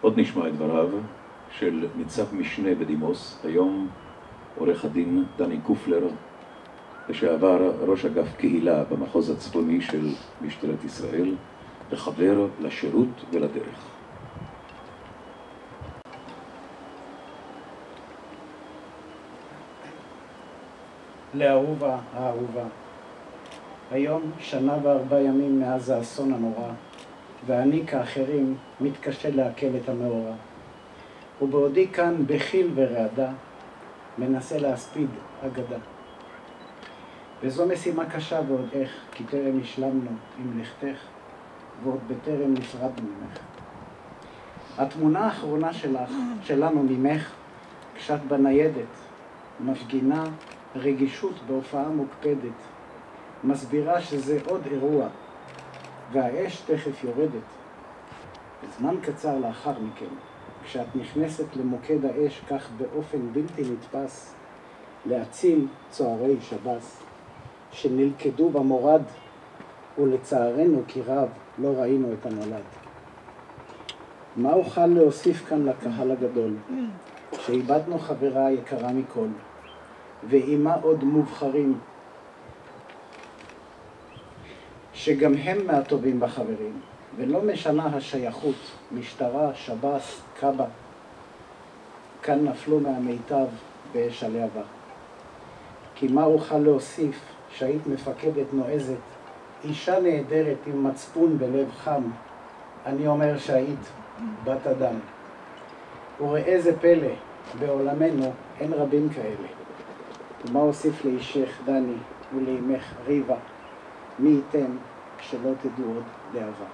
עוד נשמע את דבריו של ניצב משנה בדימוס, היום עורך הדין דני קופלר, לשעבר ראש אגף קהילה במחוז הצפוני של משטרת ישראל, לחבר לשירות ולדרך. לאהובה האהובה, היום 104 ימים מאז האסון הנורא, ואני כאחרים מתקשה לעכל את המאורע. ובעודי כאן בחיל ורעדה, מנסה להספיד אגדה. וזו משימה קשה ועוד איך, כי טרם השלמנו עם לכתך, ועוד בטרם נפרדנו ממך. התמונה האחרונה שלנו ממך, כשאת בניידת, מפגינה רגישות בהופעה מוקפדת, מסבירה שזה עוד אירוע, והאש תכף יורדת. בזמן קצר לאחר מכן, כשאת נכנסת למוקד האש כך באופן בלתי נתפס, להציל צוערי שב"ס, שנלכדו במורד, ולצערנו כי רב לא ראינו את הנולד. מה אוכל להוסיף כאן לקהל הגדול, שאיבדנו חברה יקרה מכל, ועימה עוד מובחרים, שגם הם מהטובים בחברים, ולא משנה השייכות, משטרה, שב"ס, קב"א, כאן נפלו מהמיטב באש הלהבה. כי מה אוכל להוסיף שהיית מפקדת נועזת, אישה נהדרת עם מצפון בלב חם, אני אומר שהיית בת אדם. וראה זה פלא, בעולמנו אין רבים כאלה. ומה אוסיף לאישך דני ולאמך ריבה, מי ייתן שלא תדעו עוד לאהבה.